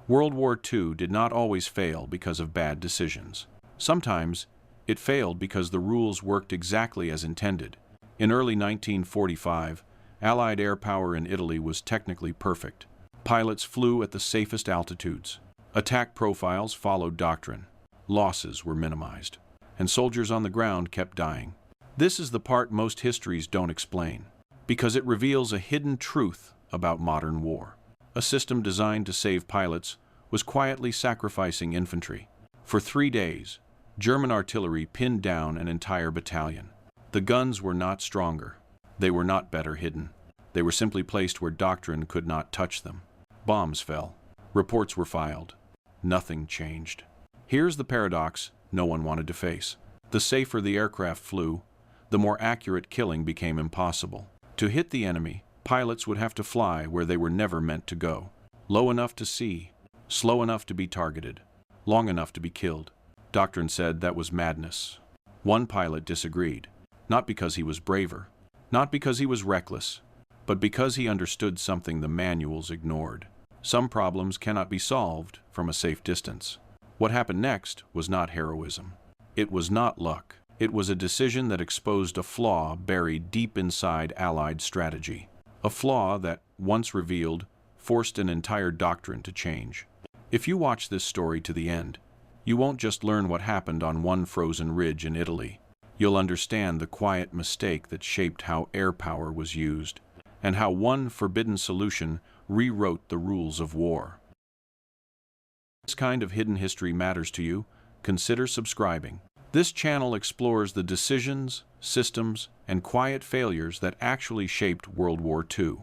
World War II did not always fail because of bad decisions. Sometimes, it failed because the rules worked exactly as intended. In early 1945, Allied air power in Italy was technically perfect. Pilots flew at the safest altitudes. Attack profiles followed Doctrine. Losses were minimized. And soldiers on the ground kept dying. This is the part most histories don't explain, because it reveals a hidden truth about modern war. A system designed to save pilots was quietly sacrificing infantry. For 3 days, German artillery pinned down an entire battalion. The guns were not stronger. They were not better hidden. They were simply placed where Doctrine could not touch them. Bombs fell. Reports were filed. Nothing changed. Here's the paradox no one wanted to face. The safer the aircraft flew, the more accurate killing became impossible. To hit the enemy, pilots would have to fly where they were never meant to go. Low enough to see, slow enough to be targeted, long enough to be killed. Doctrine said that was madness. One pilot disagreed, not because he was braver, not because he was reckless, but because he understood something the manuals ignored. Some problems cannot be solved from a safe distance. What happened next was not heroism. It was not luck. It was a decision that exposed a flaw buried deep inside Allied strategy. A flaw that, once revealed, forced an entire doctrine to change. If you watch this story to the end, you won't just learn what happened on one frozen ridge in Italy. You'll understand the quiet mistake that shaped how air power was used, and how one forbidden solution rewrote the rules of war. If this kind of hidden history matters to you, consider subscribing. This channel explores the decisions, systems, and quiet failures that actually shaped World War II. In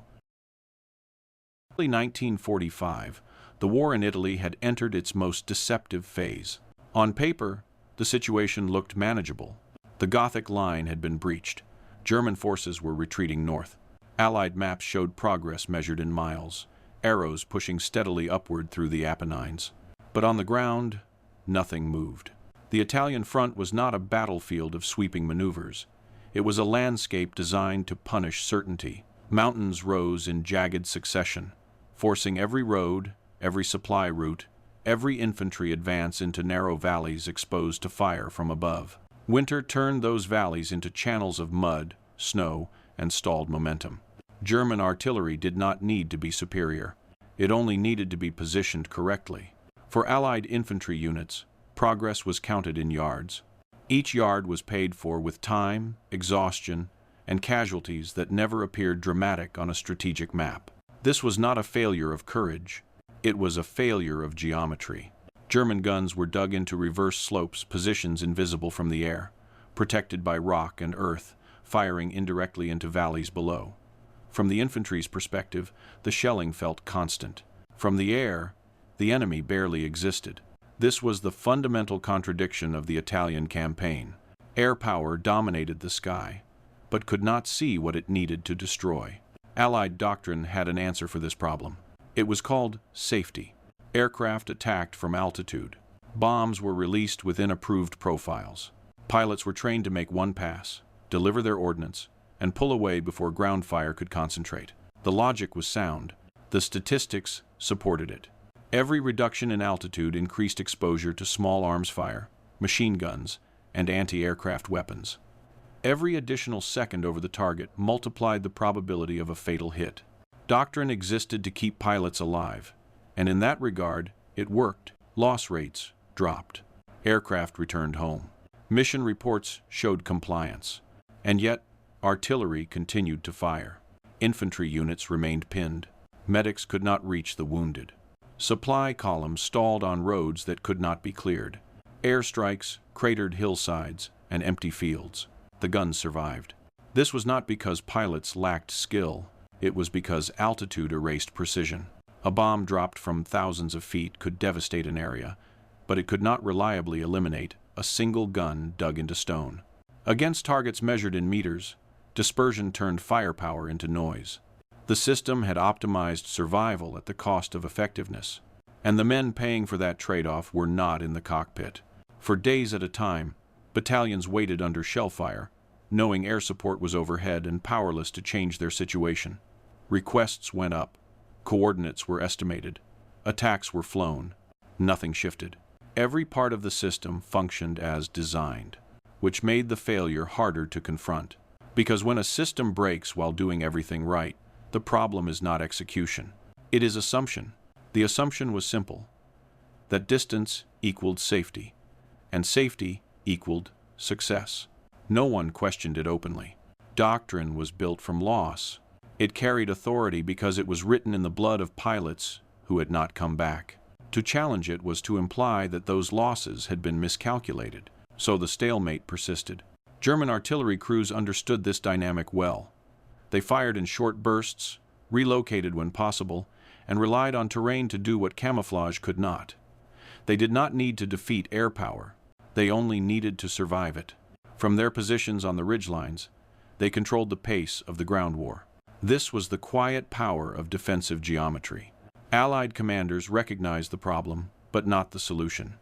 early 1945, the war in Italy had entered its most deceptive phase. On paper, the situation looked manageable. The Gothic line had been breached. German forces were retreating north. Allied maps showed progress measured in miles, arrows pushing steadily upward through the Apennines. But on the ground, nothing moved. The Italian front was not a battlefield of sweeping maneuvers. It was a landscape designed to punish certainty. Mountains rose in jagged succession, forcing every road, every supply route, every infantry advance into narrow valleys exposed to fire from above. Winter turned those valleys into channels of mud, snow, and stalled momentum. German artillery did not need to be superior. It only needed to be positioned correctly. For Allied infantry units, progress was counted in yards. Each yard was paid for with time, exhaustion, and casualties that never appeared dramatic on a strategic map. This was not a failure of courage. It was a failure of geometry. German guns were dug into reverse slopes, positions invisible from the air, protected by rock and earth, firing indirectly into valleys below. From the infantry's perspective, the shelling felt constant. From the air, the enemy barely existed. This was the fundamental contradiction of the Italian campaign. Air power dominated the sky, but could not see what it needed to destroy. Allied doctrine had an answer for this problem. It was called safety. Aircraft attacked from altitude. Bombs were released within approved profiles. Pilots were trained to make one pass, deliver their ordnance, and pull away before ground fire could concentrate. The logic was sound. The statistics supported it. Every reduction in altitude increased exposure to small arms fire, machine guns, and anti-aircraft weapons. Every additional second over the target multiplied the probability of a fatal hit. Doctrine existed to keep pilots alive, and in that regard, it worked. Loss rates dropped. Aircraft returned home. Mission reports showed compliance. And yet, artillery continued to fire. Infantry units remained pinned. Medics could not reach the wounded. Supply columns stalled on roads that could not be cleared. Airstrikes cratered hillsides and empty fields. The guns survived. This was not because pilots lacked skill. It was because altitude erased precision. A bomb dropped from thousands of feet could devastate an area, but it could not reliably eliminate a single gun dug into stone. Against targets measured in meters, dispersion turned firepower into noise. The system had optimized survival at the cost of effectiveness, and the men paying for that trade-off were not in the cockpit. For days at a time, battalions waited under shell fire, knowing air support was overhead and powerless to change their situation. Requests went up. Coordinates were estimated. Attacks were flown. Nothing shifted. Every part of the system functioned as designed, which made the failure harder to confront. Because when a system breaks while doing everything right, the problem is not execution. It is assumption. The assumption was simple, that distance equaled safety, and safety equaled success. No one questioned it openly. Doctrine was built from loss. It carried authority because it was written in the blood of pilots who had not come back. To challenge it was to imply that those losses had been miscalculated, so the stalemate persisted. German artillery crews understood this dynamic well. They fired in short bursts, relocated when possible, and relied on terrain to do what camouflage could not. They did not need to defeat air power. They only needed to survive it. From their positions on the ridgelines, they controlled the pace of the ground war. This was the quiet power of defensive geometry. Allied commanders recognized the problem, but not the solution.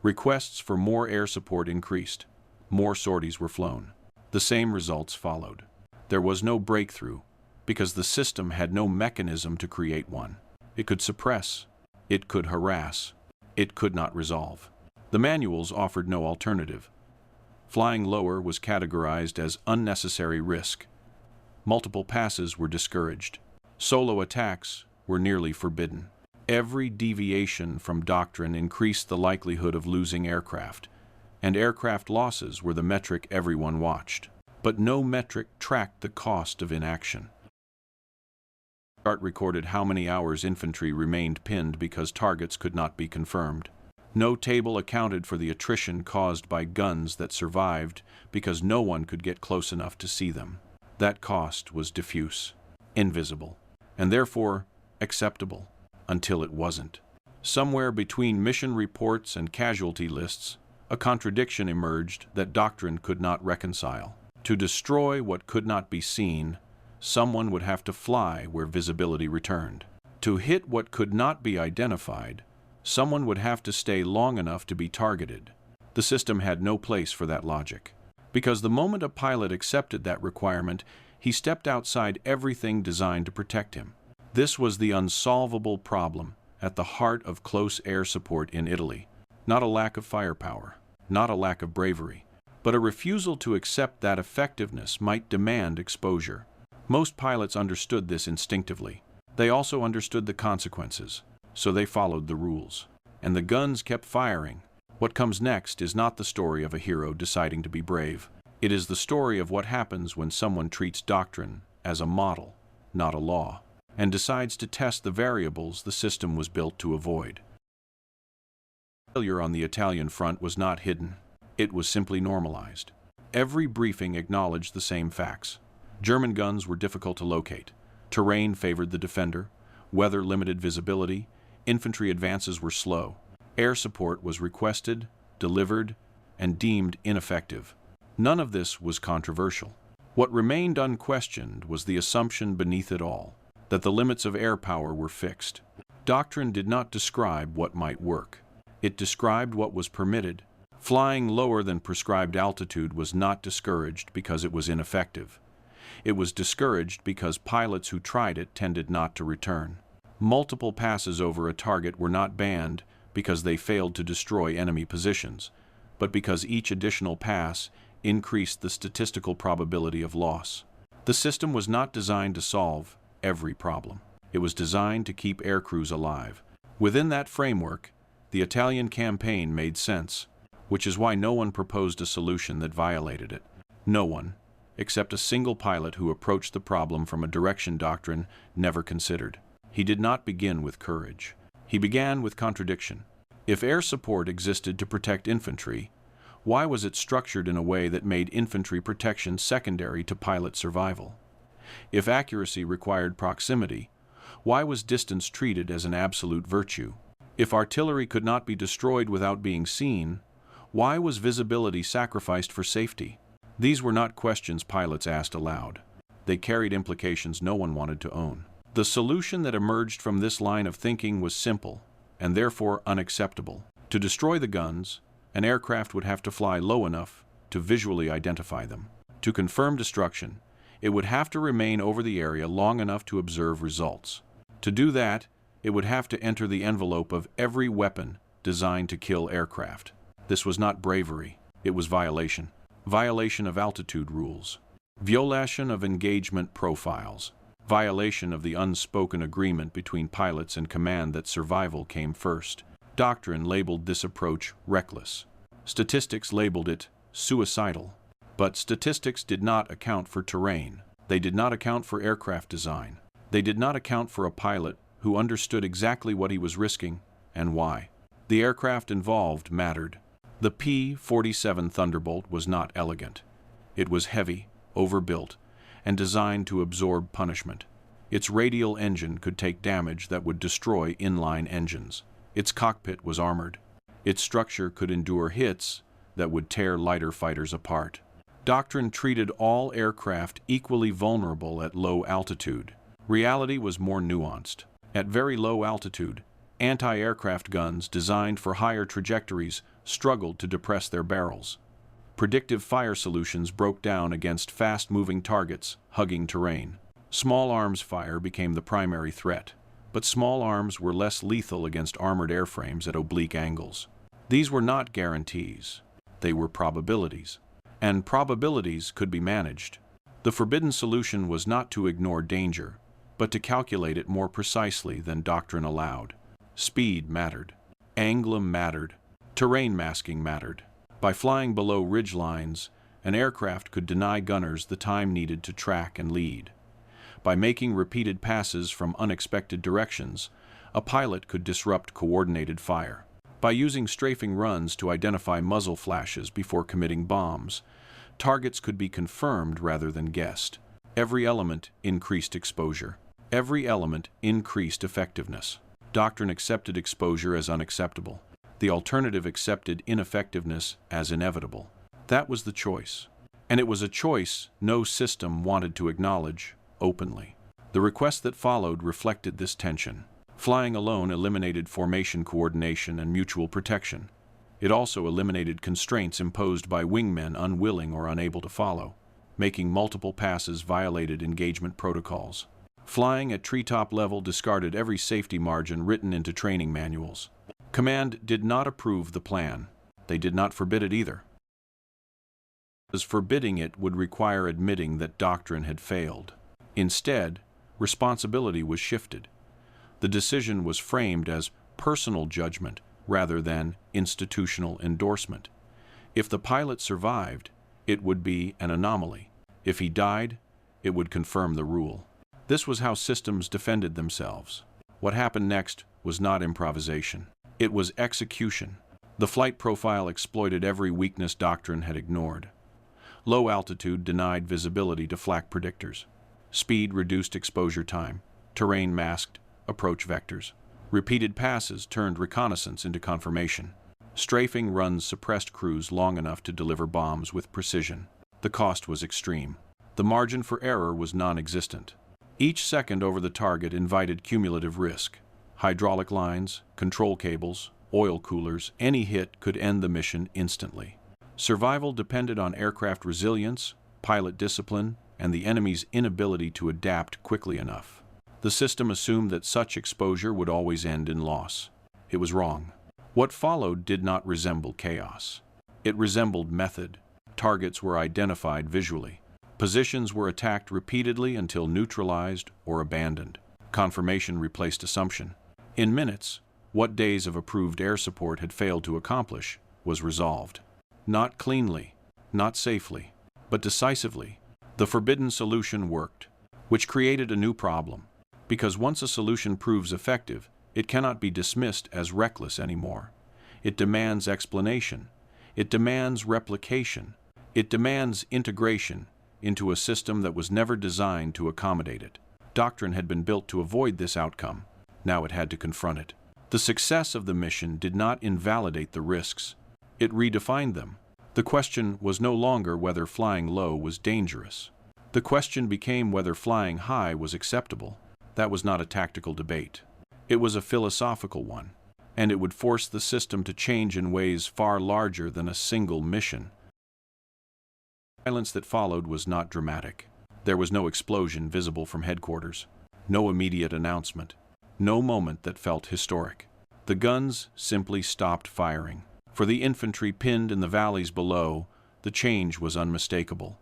Requests for more air support increased. More sorties were flown. The same results followed. There was no breakthrough, because the system had no mechanism to create one. It could suppress. It could harass. It could not resolve. The manuals offered no alternative. Flying lower was categorized as unnecessary risk. Multiple passes were discouraged. Solo attacks were nearly forbidden. Every deviation from doctrine increased the likelihood of losing aircraft, and aircraft losses were the metric everyone watched. But no metric tracked the cost of inaction. The chart recorded how many hours infantry remained pinned because targets could not be confirmed. No table accounted for the attrition caused by guns that survived because no one could get close enough to see them. That cost was diffuse, invisible, and therefore acceptable, until it wasn't. Somewhere between mission reports and casualty lists, a contradiction emerged that doctrine could not reconcile. To destroy what could not be seen, someone would have to fly where visibility returned. To hit what could not be identified, someone would have to stay long enough to be targeted. The system had no place for that logic. Because the moment a pilot accepted that requirement, he stepped outside everything designed to protect him. This was the unsolvable problem at the heart of close air support in Italy. Not a lack of firepower, not a lack of bravery, but a refusal to accept that effectiveness might demand exposure. Most pilots understood this instinctively. They also understood the consequences, so they followed the rules. And the guns kept firing. What comes next is not the story of a hero deciding to be brave. It is the story of what happens when someone treats doctrine as a model, not a law, and decides to test the variables the system was built to avoid. Failure on the Italian front was not hidden. It was simply normalized. Every briefing acknowledged the same facts. German guns were difficult to locate. Terrain favored the defender. Weather limited visibility. Infantry advances were slow. Air support was requested, delivered, and deemed ineffective. None of this was controversial. What remained unquestioned was the assumption beneath it all, that the limits of air power were fixed. Doctrine did not describe what might work. It described what was permitted. Flying lower than prescribed altitude was not discouraged because it was ineffective. It was discouraged because pilots who tried it tended not to return. Multiple passes over a target were not banned because they failed to destroy enemy positions, but because each additional pass increased the statistical probability of loss. The system was not designed to solve every problem. It was designed to keep aircrews alive. Within that framework, the Italian campaign made sense, which is why no one proposed a solution that violated it. No one, except a single pilot who approached the problem from a direction doctrine never considered. He did not begin with courage. He began with contradiction. If air support existed to protect infantry, why was it structured in a way that made infantry protection secondary to pilot survival? If accuracy required proximity, why was distance treated as an absolute virtue? If artillery could not be destroyed without being seen, why was visibility sacrificed for safety? These were not questions pilots asked aloud. They carried implications no one wanted to own. The solution that emerged from this line of thinking was simple, and therefore unacceptable. To destroy the guns, an aircraft would have to fly low enough to visually identify them. To confirm destruction, it would have to remain over the area long enough to observe results. To do that, it would have to enter the envelope of every weapon designed to kill aircraft. This was not bravery, it was violation. Violation of altitude rules. Violation of engagement profiles. Violation of the unspoken agreement between pilots and command that survival came first. Doctrine labeled this approach reckless. Statistics labeled it suicidal. But statistics did not account for terrain. They did not account for aircraft design. They did not account for a pilot who understood exactly what he was risking and why. The aircraft involved mattered. The P-47 Thunderbolt was not elegant. It was heavy, overbuilt, and designed to absorb punishment. Its radial engine could take damage that would destroy inline engines. Its cockpit was armored. Its structure could endure hits that would tear lighter fighters apart. Doctrine treated all aircraft equally vulnerable at low altitude. Reality was more nuanced. At very low altitude, anti-aircraft guns designed for higher trajectories struggled to depress their barrels. Predictive fire solutions broke down against fast-moving targets hugging terrain. Small arms fire became the primary threat, but small arms were less lethal against armored airframes at oblique angles. These were not guarantees. They were probabilities. And probabilities could be managed. The forbidden solution was not to ignore danger, but to calculate it more precisely than doctrine allowed. Speed mattered. Angle mattered. Terrain masking mattered. By flying below ridge lines, an aircraft could deny gunners the time needed to track and lead. By making repeated passes from unexpected directions, a pilot could disrupt coordinated fire. By using strafing runs to identify muzzle flashes before committing bombs, targets could be confirmed rather than guessed. Every element increased exposure. Every element increased effectiveness. Doctrine accepted exposure as unacceptable. The alternative accepted ineffectiveness as inevitable. That was the choice. And it was a choice no system wanted to acknowledge openly. The request that followed reflected this tension. Flying alone eliminated formation coordination and mutual protection. It also eliminated constraints imposed by wingmen unwilling or unable to follow. Making multiple passes violated engagement protocols. Flying at treetop level discarded every safety margin written into training manuals. Command did not approve the plan. They did not forbid it either. As forbidding it would require admitting that doctrine had failed. Instead, responsibility was shifted. The decision was framed as personal judgment rather than institutional endorsement. If the pilot survived, it would be an anomaly. If he died, it would confirm the rule. This was how systems defended themselves. What happened next was not improvisation. It was execution. The flight profile exploited every weakness doctrine had ignored. Low altitude denied visibility to flak predictors. Speed reduced exposure time. Terrain masked approach vectors. Repeated passes turned reconnaissance into confirmation. Strafing runs suppressed crews long enough to deliver bombs with precision. The cost was extreme. The margin for error was non-existent. Each second over the target invited cumulative risk. Hydraulic lines, control cables, oil coolers, any hit could end the mission instantly. Survival depended on aircraft resilience, pilot discipline, and the enemy's inability to adapt quickly enough. The system assumed that such exposure would always end in loss. It was wrong. What followed did not resemble chaos. It resembled method. Targets were identified visually. Positions were attacked repeatedly until neutralized or abandoned. Confirmation replaced assumption. In minutes, what days of approved air support had failed to accomplish was resolved. Not cleanly, not safely, but decisively. The forbidden solution worked, which created a new problem. Because once a solution proves effective, it cannot be dismissed as reckless anymore. It demands explanation. It demands replication. It demands integration into a system that was never designed to accommodate it. Doctrine had been built to avoid this outcome. Now it had to confront it. The success of the mission did not invalidate the risks. It redefined them. The question was no longer whether flying low was dangerous. The question became whether flying high was acceptable. That was not a tactical debate. It was a philosophical one, and it would force the system to change in ways far larger than a single mission. The silence that followed was not dramatic. There was no explosion visible from headquarters, no immediate announcement, no moment that felt historic. The guns simply stopped firing. For the infantry pinned in the valleys below, the change was unmistakable.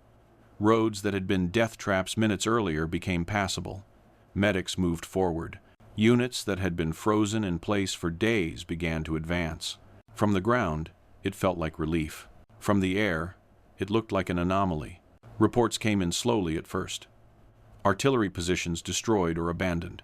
Roads that had been death traps minutes earlier became passable. Medics moved forward. Units that had been frozen in place for days began to advance. From the ground, it felt like relief. From the air, it looked like an anomaly. Reports came in slowly at first. Artillery positions destroyed or abandoned.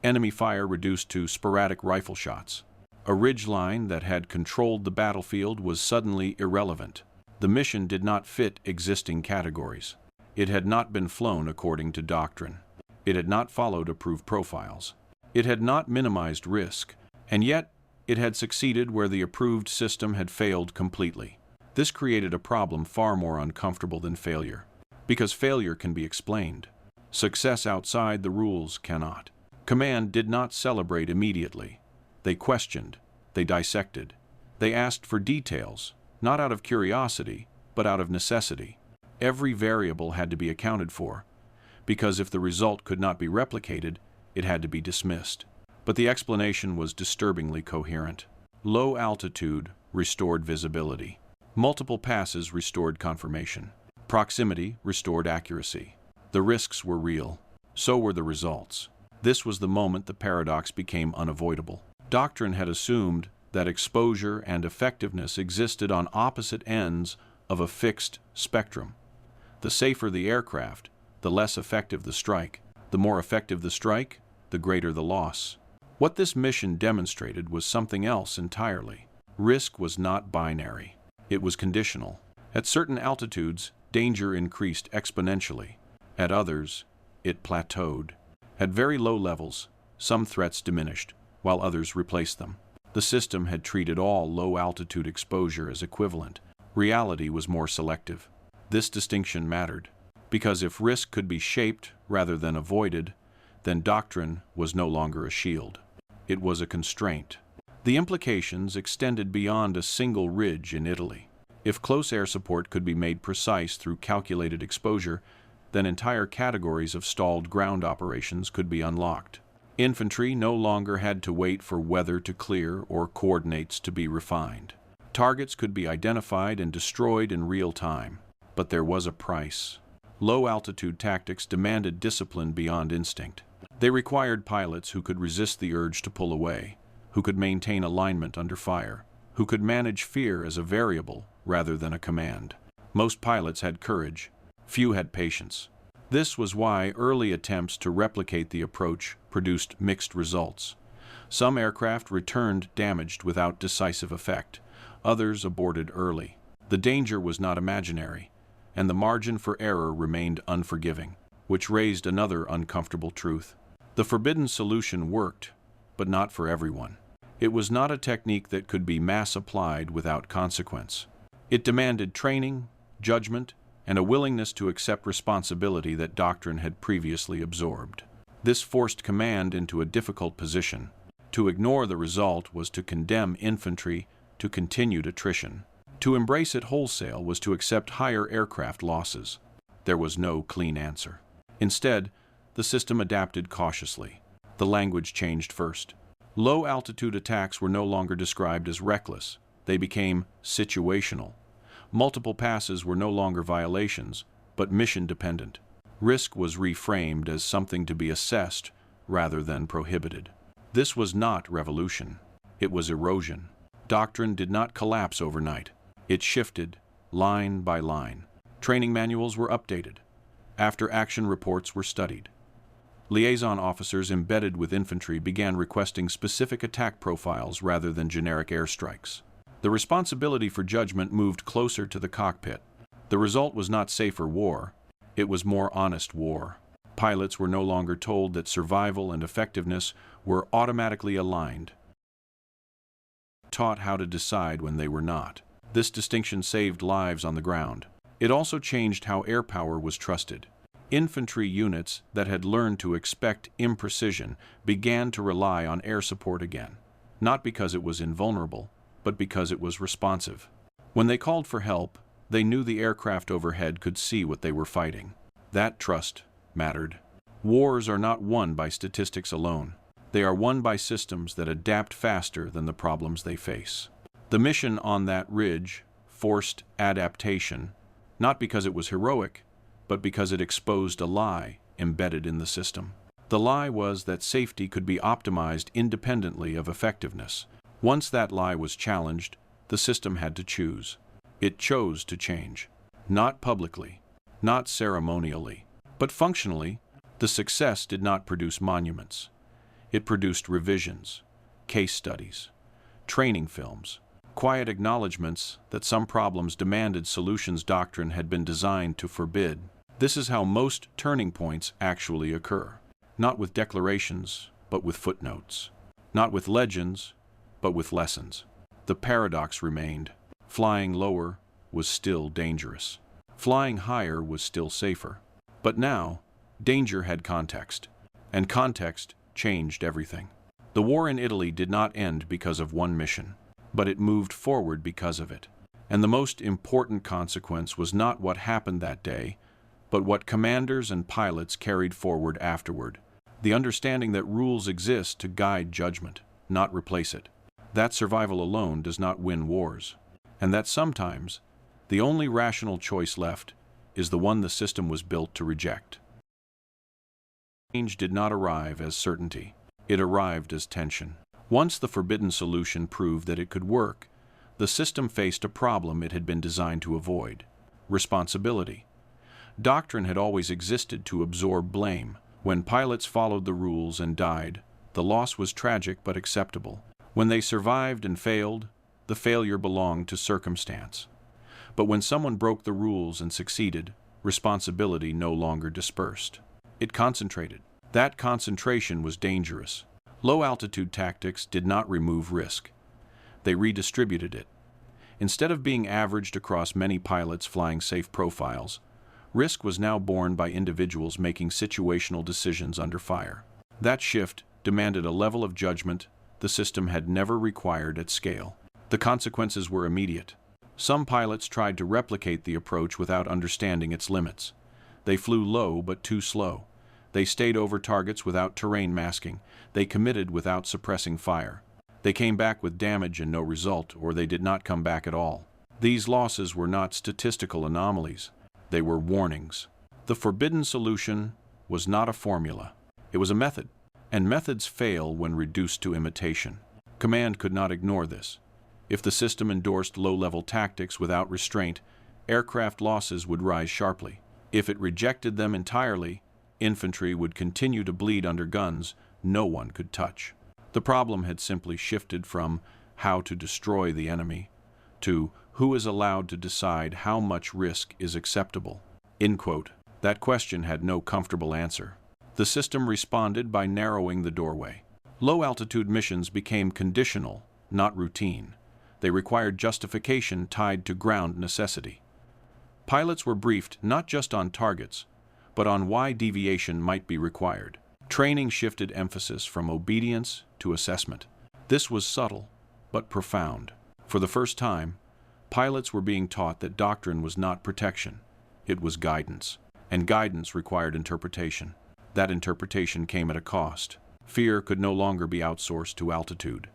Enemy fire reduced to sporadic rifle shots. A ridgeline that had controlled the battlefield was suddenly irrelevant. The mission did not fit existing categories. It had not been flown according to doctrine. It had not followed approved profiles. It had not minimized risk, and yet it had succeeded where the approved system had failed completely. This created a problem far more uncomfortable than failure, because failure can be explained. Success outside the rules cannot. Command did not celebrate immediately. They questioned, they dissected, they asked for details, not out of curiosity, but out of necessity. Every variable had to be accounted for, because if the result could not be replicated, it had to be dismissed. But the explanation was disturbingly coherent. Low altitude restored visibility. Multiple passes restored confirmation. Proximity restored accuracy. The risks were real. So were the results. This was the moment the paradox became unavoidable. Doctrine had assumed that exposure and effectiveness existed on opposite ends of a fixed spectrum. The safer the aircraft, the less effective the strike. The more effective the strike, the greater the loss. What this mission demonstrated was something else entirely. Risk was not binary. It was conditional. At certain altitudes, danger increased exponentially. At others, it plateaued. At very low levels, some threats diminished, while others replaced them. The system had treated all low-altitude exposure as equivalent. Reality was more selective. This distinction mattered, because if risk could be shaped rather than avoided, then doctrine was no longer a shield. It was a constraint. The implications extended beyond a single ridge in Italy. If close air support could be made precise through calculated exposure, then entire categories of stalled ground operations could be unlocked. Infantry no longer had to wait for weather to clear or coordinates to be refined. Targets could be identified and destroyed in real time. But there was a price. Low-altitude tactics demanded discipline beyond instinct. They required pilots who could resist the urge to pull away, who could maintain alignment under fire, who could manage fear as a variable rather than a command. Most pilots had courage. Few had patience. This was why early attempts to replicate the approach produced mixed results. Some aircraft returned damaged without decisive effect. Others aborted early. The danger was not imaginary, and the margin for error remained unforgiving, which raised another uncomfortable truth. The forbidden solution worked, but not for everyone. It was not a technique that could be mass applied without consequence. It demanded training, judgment, and a willingness to accept responsibility that doctrine had previously absorbed. This forced command into a difficult position. To ignore the result was to condemn infantry to continued attrition. To embrace it wholesale was to accept higher aircraft losses. There was no clean answer. Instead, the system adapted cautiously. The language changed first. Low-altitude attacks were no longer described as reckless. They became situational. Multiple passes were no longer violations, but mission-dependent. Risk was reframed as something to be assessed rather than prohibited. This was not revolution. It was erosion. Doctrine did not collapse overnight. It shifted, line by line. Training manuals were updated. After-action reports were studied. Liaison officers embedded with infantry began requesting specific attack profiles rather than generic airstrikes. The responsibility for judgment moved closer to the cockpit. The result was not safer war. It was more honest war. Pilots were no longer told that survival and effectiveness were automatically aligned. Taught how to decide when they were not. This distinction saved lives on the ground. It also changed how air power was trusted. Infantry units that had learned to expect imprecision began to rely on air support again, not because it was invulnerable, but because it was responsive. When they called for help, they knew the aircraft overhead could see what they were fighting. That trust mattered. Wars are not won by statistics alone. They are won by systems that adapt faster than the problems they face. The mission on that ridge forced adaptation, not because it was heroic, but because it exposed a lie embedded in the system. The lie was that safety could be optimized independently of effectiveness. Once that lie was challenged, the system had to choose. It chose to change. Not publicly, not ceremonially, but functionally. The success did not produce monuments. It produced revisions, case studies, training films, quiet acknowledgments that some problems demanded solutions Doctrine had been designed to forbid. This is how most turning points actually occur. Not with declarations, but with footnotes. Not with legends, but with lessons. The paradox remained. Flying lower was still dangerous. Flying higher was still safer. But now, danger had context, and context changed everything. The war in Italy did not end because of one mission, but it moved forward because of it. And the most important consequence was not what happened that day, but what commanders and pilots carried forward afterward. The understanding that rules exist to guide judgment, not replace it. That survival alone does not win wars, and that sometimes the only rational choice left is the one the system was built to reject. Change did not arrive as certainty. It arrived as tension. Once the forbidden solution proved that it could work, the system faced a problem it had been designed to avoid: responsibility. Doctrine had always existed to absorb blame. When pilots followed the rules and died, the loss was tragic but acceptable. When they survived and failed, the failure belonged to circumstance. But when someone broke the rules and succeeded, responsibility no longer dispersed. It concentrated. That concentration was dangerous. Low-altitude tactics did not remove risk. They redistributed it. Instead of being averaged across many pilots flying safe profiles, risk was now borne by individuals making situational decisions under fire. That shift demanded a level of judgment the system had never required at scale. The consequences were immediate. Some pilots tried to replicate the approach without understanding its limits. They flew low but too slow. They stayed over targets without terrain masking. They committed without suppressing fire. They came back with damage and no result, or they did not come back at all. These losses were not statistical anomalies. They were warnings. The forbidden solution was not a formula. It was a method, and methods fail when reduced to imitation. Command could not ignore this. If the system endorsed low-level tactics without restraint, aircraft losses would rise sharply. If it rejected them entirely, infantry would continue to bleed under guns no one could touch. The problem had simply shifted from how to destroy the enemy to who is allowed to decide how much risk is acceptable. End quote. That question had no comfortable answer. The system responded by narrowing the doorway. Low-altitude missions became conditional, not routine. They required justification tied to ground necessity. Pilots were briefed not just on targets, but on why deviation might be required. Training shifted emphasis from obedience to assessment. This was subtle, but profound. For the first time, pilots were being taught that doctrine was not protection. It was guidance, and guidance required interpretation. That interpretation came at a cost. Fear could no longer be outsourced to altitude.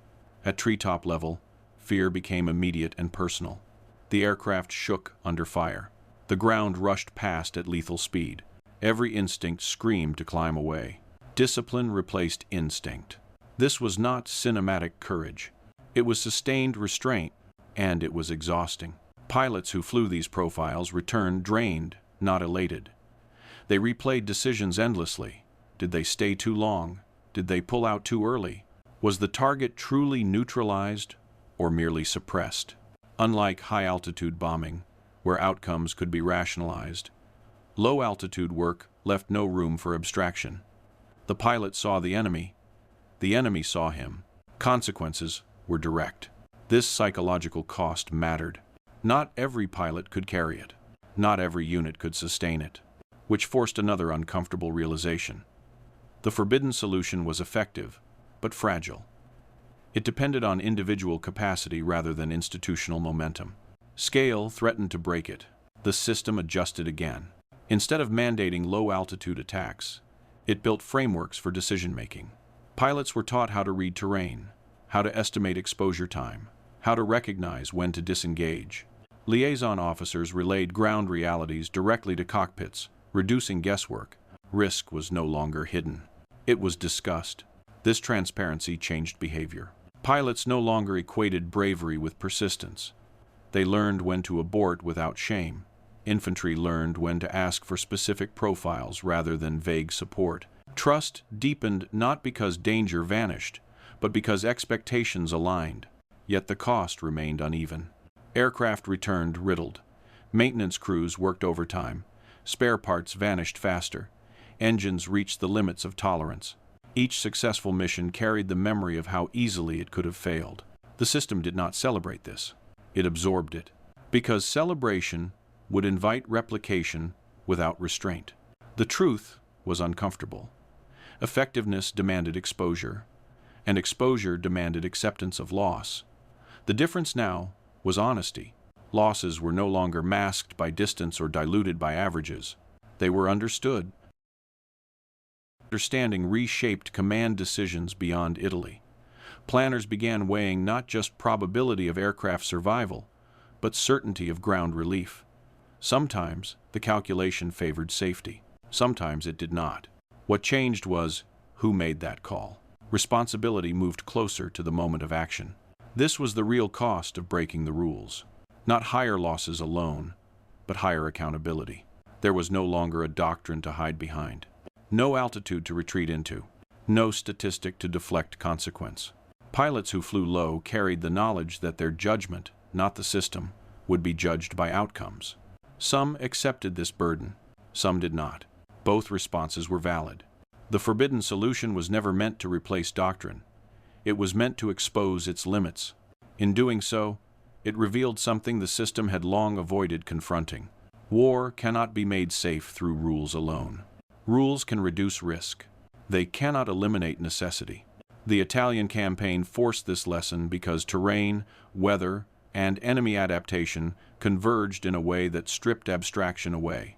At treetop level, fear became immediate and personal. The aircraft shook under fire. The ground rushed past at lethal speed. Every instinct screamed to climb away. Discipline replaced instinct. This was not cinematic courage. It was sustained restraint, and it was exhausting. Pilots who flew these profiles returned drained, not elated. They replayed decisions endlessly. Did they stay too long? Did they pull out too early? Was the target truly neutralized or merely suppressed? Unlike high-altitude bombing, where outcomes could be rationalized, low-altitude work left no room for abstraction. The pilot saw the enemy saw him. Consequences were direct. This psychological cost mattered. Not every pilot could carry it. Not every unit could sustain it, which forced another uncomfortable realization. The forbidden solution was effective, but fragile. It depended on individual capacity rather than institutional momentum. Scale threatened to break it. The system adjusted again. Instead of mandating low-altitude attacks, it built frameworks for decision-making. Pilots were taught how to read terrain, how to estimate exposure time, how to recognize when to disengage. Liaison officers relayed ground realities directly to cockpits, reducing guesswork. Risk was no longer hidden. It was discussed. This transparency changed behavior. Pilots no longer equated bravery with persistence. They learned when to abort without shame. Infantry learned when to ask for specific profiles rather than vague support. Trust deepened not because danger vanished, but because expectations aligned. Yet the cost remained uneven. Aircraft returned riddled. Maintenance crews worked overtime. Spare parts vanished faster. Engines reached the limits of tolerance. Each successful mission carried the memory of how easily it could have failed. The system did not celebrate this. It absorbed it. Because celebration would invite replication without restraint. The truth was uncomfortable. Effectiveness demanded exposure, and exposure demanded acceptance of loss. The difference now was honesty. Losses were no longer masked by distance or diluted by averages. They were understood. Understanding reshaped command decisions beyond Italy. Planners began weighing not just probability of aircraft survival, but certainty of ground relief. Sometimes the calculation favored safety. Sometimes it did not. What changed was who made that call. Responsibility moved closer to the moment of action. This was the real cost of breaking the rules. Not higher losses alone, but higher accountability. There was no longer a doctrine to hide behind. No altitude to retreat into. No statistic to deflect consequence. Pilots who flew low carried the knowledge that their judgment, not the system, would be judged by outcomes. Some accepted this burden. Some did not. Both responses were valid. The forbidden solution was never meant to replace doctrine. It was meant to expose its limits. In doing so, it revealed something the system had long avoided confronting. War cannot be made safe through rules alone. Rules can reduce risk. They cannot eliminate necessity. The Italian campaign forced this lesson because terrain, weather, and enemy adaptation converged in a way that stripped abstraction away.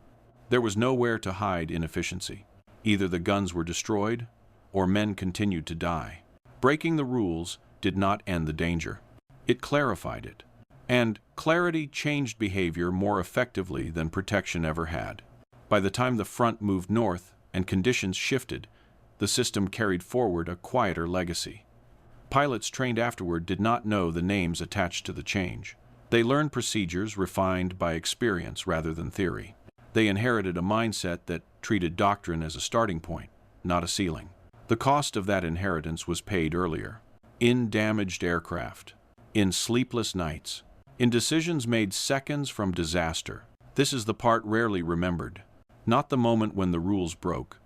There was nowhere to hide inefficiency. Either the guns were destroyed, or men continued to die. Breaking the rules did not end the danger. It clarified it. And clarity changed behavior more effectively than protection ever had. By the time the front moved north and conditions shifted, the system carried forward a quieter legacy. Pilots trained afterward did not know the names attached to the change. They learned procedures refined by experience rather than theory. They inherited a mindset that treated doctrine as a starting point, not a ceiling. The cost of that inheritance was paid earlier. In damaged aircraft, in sleepless nights, in decisions made seconds from disaster. This is the part rarely remembered. Not the moment when the rules broke,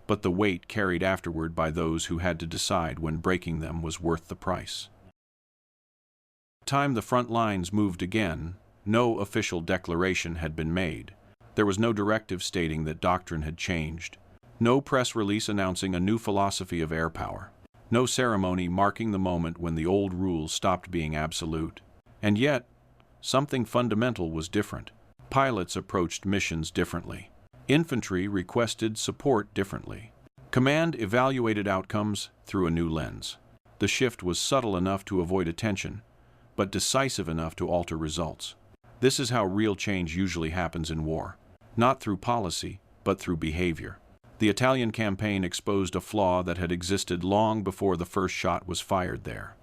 but the weight carried afterward by those who had to decide when breaking them was worth the price. By the time the front lines moved again, no official declaration had been made. There was no directive stating that doctrine had changed. No press release announcing a new philosophy of air power. No ceremony marking the moment when the old rules stopped being absolute. And yet, something fundamental was different. Pilots approached missions differently. Infantry requested support differently. Command evaluated outcomes through a new lens. The shift was subtle enough to avoid attention, but decisive enough to alter results. This is how real change usually happens in war. Not through policy, but through behavior. The Italian campaign exposed a flaw that had existed long before the first shot was fired there.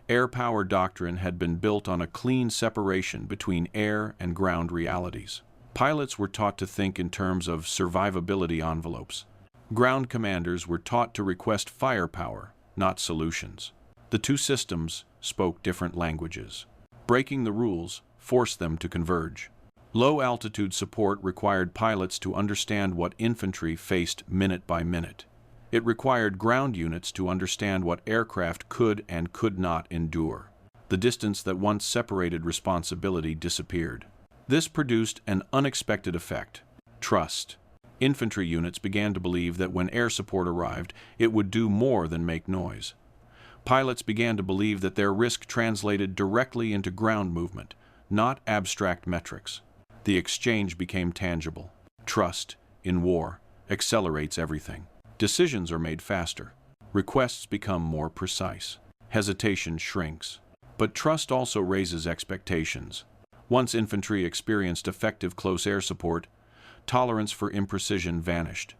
Air power doctrine had been built on a clean separation between air and ground realities. Pilots were taught to think in terms of survivability envelopes. Ground commanders were taught to request firepower, not solutions. The two systems spoke different languages. Breaking the rules forced them to converge. Low-altitude support required pilots to understand what infantry faced minute by minute. It required ground units to understand what aircraft could and could not endure. The distance that once separated responsibility disappeared. This produced an unexpected effect: trust. Infantry units began to believe that when air support arrived, it would do more than make noise. Pilots began to believe that their risk translated directly into ground movement, not abstract metrics. The exchange became tangible. Trust, in war, accelerates everything. Decisions are made faster. Requests become more precise. Hesitation shrinks. But trust also raises expectations. Once infantry experienced effective close air support, tolerance for imprecision vanished.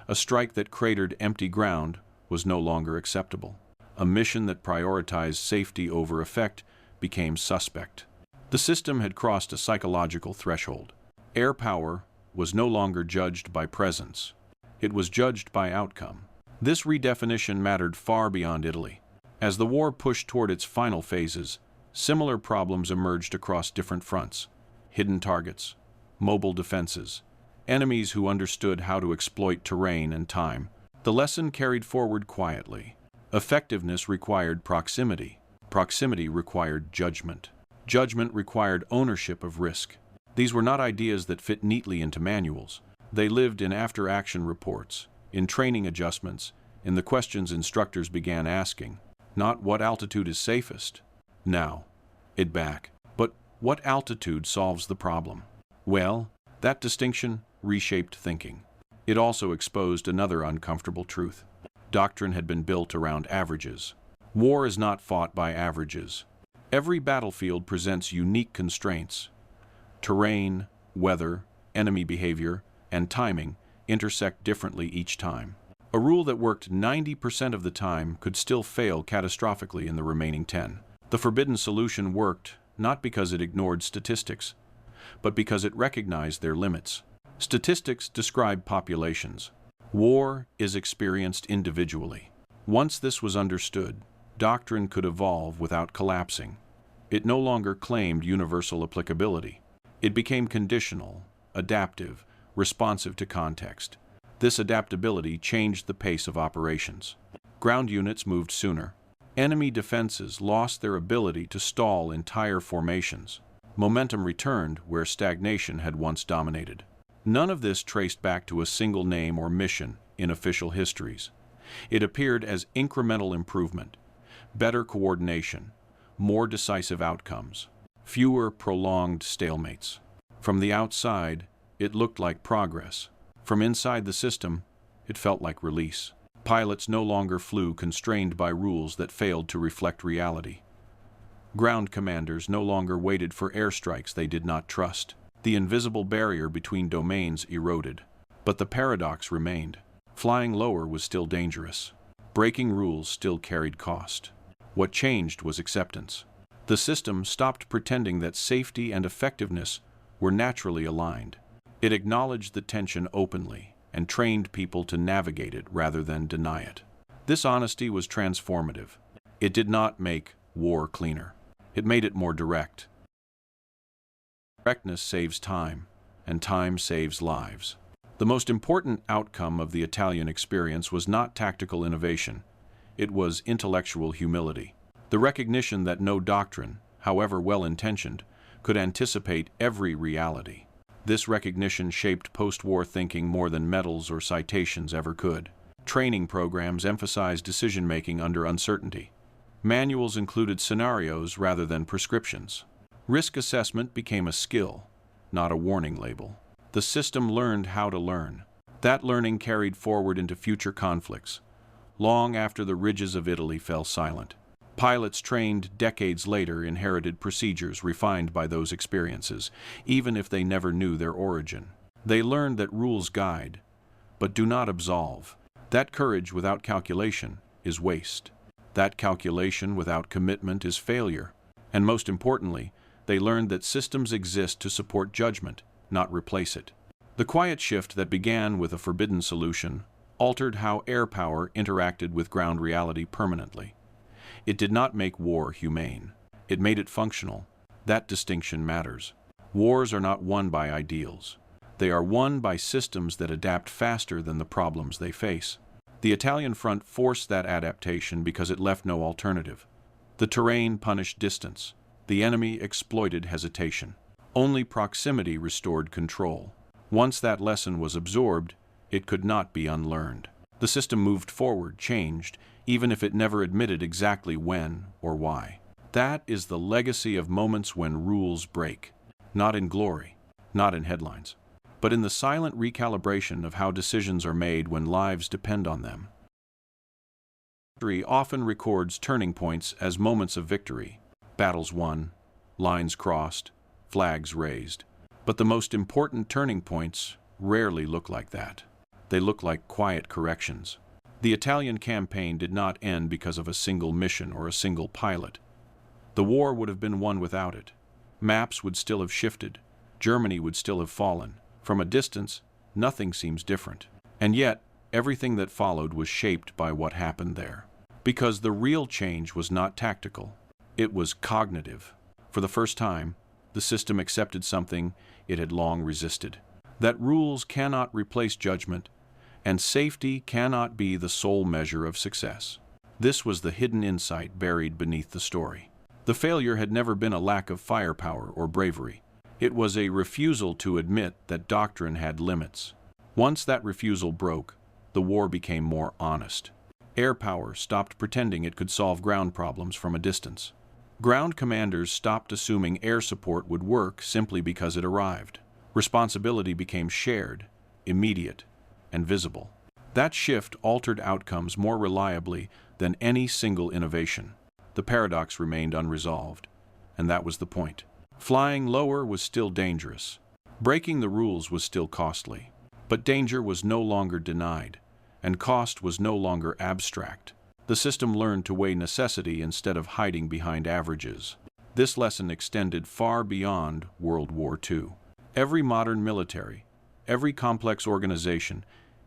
A strike that cratered empty ground was no longer acceptable. A mission that prioritized safety over effect became suspect. The system had crossed a psychological threshold. Air power was no longer judged by presence. It was judged by outcome. This redefinition mattered far beyond Italy. As the war pushed toward its final phases, similar problems emerged across different fronts: hidden targets, mobile defenses, enemies who understood how to exploit terrain and time. The lesson carried forward quietly. Effectiveness required proximity. Proximity required judgment. Judgment required ownership of risk. These were not ideas that fit neatly into manuals. They lived in after-action reports, in training adjustments, in the questions instructors began asking. Not what altitude is safest. Now, it back. But what altitude solves the problem? Well, that distinction reshaped thinking. It also exposed another uncomfortable truth. Doctrine had been built around averages. War is not fought by averages. Every battlefield presents unique constraints. Terrain, weather, enemy behavior, and timing intersect differently each time. A rule that worked 90% of the time could still fail catastrophically in the remaining 10. The forbidden solution worked not because it ignored statistics, but because it recognized their limits. Statistics describe populations. War is experienced individually. Once this was understood, doctrine could evolve without collapsing. It no longer claimed universal applicability. It became conditional, adaptive, responsive to context. This adaptability changed the pace of operations. Ground units moved sooner. Enemy defenses lost their ability to stall entire formations. Momentum returned where stagnation had once dominated. None of this traced back to a single name or mission in official histories. It appeared as incremental improvement, better coordination, more decisive outcomes, fewer prolonged stalemates. From the outside, it looked like progress. From inside the system, it felt like release. Pilots no longer flew constrained by rules that failed to reflect reality. Ground commanders no longer waited for airstrikes they did not trust. The invisible barrier between domains eroded. But the paradox remained. Flying lower was still dangerous. Breaking rules still carried cost. What changed was acceptance. The system stopped pretending that safety and effectiveness were naturally aligned. It acknowledged the tension openly and trained people to navigate it rather than deny it. This honesty was transformative. It did not make war cleaner. It made it more direct. Directness saves time, and time saves lives. The most important outcome of the Italian experience was not tactical innovation. It was intellectual humility. The recognition that no doctrine, however well-intentioned, could anticipate every reality. This recognition shaped post-war thinking more than medals or citations ever could. Training programs emphasized decision-making under uncertainty. Manuals included scenarios rather than prescriptions. Risk assessment became a skill, not a warning label. The system learned how to learn. That learning carried forward into future conflicts, long after the ridges of Italy fell silent. Pilots trained decades later inherited procedures refined by those experiences, even if they never knew their origin. They learned that rules guide, but do not absolve. That courage without calculation is waste. That calculation without commitment is failure. And most importantly, they learned that systems exist to support judgment, not replace it. The quiet shift that began with a forbidden solution altered how air power interacted with ground reality permanently. It did not make war humane. It made it functional. That distinction matters. Wars are not won by ideals. They are won by systems that adapt faster than the problems they face. The Italian front forced that adaptation because it left no alternative. The terrain punished distance. The enemy exploited hesitation. Only proximity restored control. Once that lesson was absorbed, it could not be unlearned. The system moved forward, changed, even if it never admitted exactly when or why. That is the legacy of moments when rules break. Not in glory, not in headlines, but in the silent recalibration of how decisions are made when lives depend on them. History often records turning points as moments of victory. Battles won, lines crossed, flags raised. But the most important turning points rarely look like that. They look like quiet corrections. The Italian campaign did not end because of a single mission or a single pilot. The war would have been won without it. Maps would still have shifted. Germany would still have fallen. From a distance, nothing seems different. And yet, everything that followed was shaped by what happened there. Because the real change was not tactical. It was cognitive. For the first time, the system accepted something it had long resisted. That rules cannot replace judgment, and safety cannot be the sole measure of success. This was the hidden insight buried beneath the story. The failure had never been a lack of firepower or bravery. It was a refusal to admit that doctrine had limits. Once that refusal broke, the war became more honest. Air power stopped pretending it could solve ground problems from a distance. Ground commanders stopped assuming air support would work simply because it arrived. Responsibility became shared, immediate, and visible. That shift altered outcomes more reliably than any single innovation. The paradox remained unresolved, and that was the point. Flying lower was still dangerous. Breaking the rules was still costly. But danger was no longer denied, and cost was no longer abstract. The system learned to weigh necessity instead of hiding behind averages. This lesson extended far beyond World War II. Every modern military, every complex organization,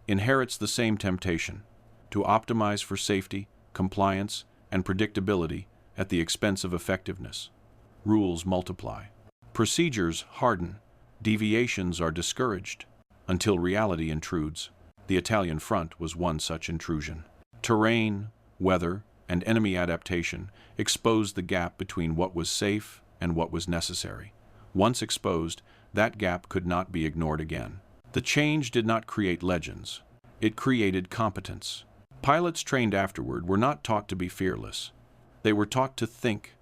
inherits the same temptation: to optimize for safety, compliance, and predictability at the expense of effectiveness. Rules multiply. Procedures harden. Deviations are discouraged. Until reality intrudes. The Italian front was one such intrusion. Terrain, weather, and enemy adaptation exposed the gap between what was safe and what was necessary. Once exposed, that gap could not be ignored again. The change did not create legends. It created competence. Pilots trained afterward were not taught to be fearless. They were taught to think,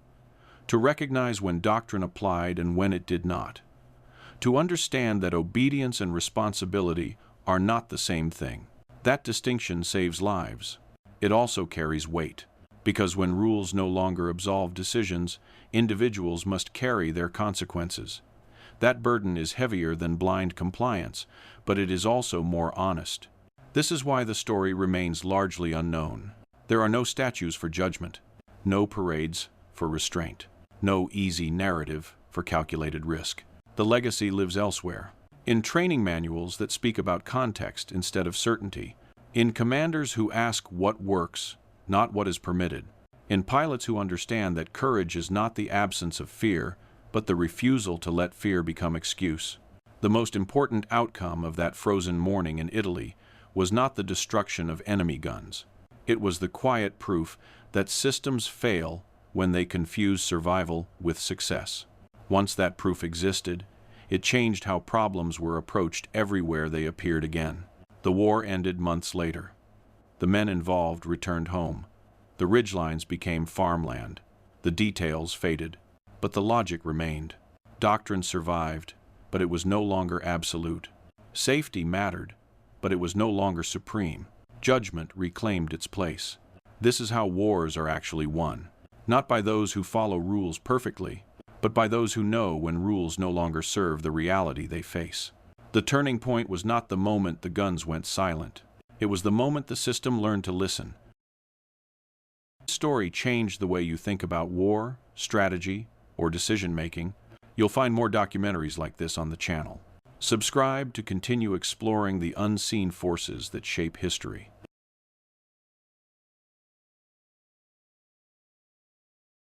to recognize when doctrine applied and when it did not, to understand that obedience and responsibility are not the same thing. That distinction saves lives. It also carries weight, because when rules no longer absolve decisions, individuals must carry their consequences. That burden is heavier than blind compliance, but it is also more honest. This is why the story remains largely unknown. There are no statues for judgment, no parades for restraint, no easy narrative for calculated risk. The legacy lives elsewhere, in training manuals that speak about context instead of certainty, in commanders who ask what works, not what is permitted, in pilots who understand that courage is not the absence of fear, but the refusal to let fear become excuse. The most important outcome of that frozen morning in Italy was not the destruction of enemy guns. It was the quiet proof that systems fail when they confuse survival with success. Once that proof existed, it changed how problems were approached everywhere they appeared again. The war ended months later. The men involved returned home. The ridgelines became farmland. The details faded. But the logic remained. Doctrine survived, but it was no longer absolute. Safety mattered, but it was no longer supreme. Judgment reclaimed its place. This is how wars are actually won. Not by those who follow rules perfectly, but by those who know when rules no longer serve the reality they face. The turning point was not the moment the guns went silent. It was the moment the system learned to listen. This story changed the way you think about war, strategy, or decision-making. You'll find more documentaries like this on the channel. Subscribe to continue exploring the unseen forces that shape history.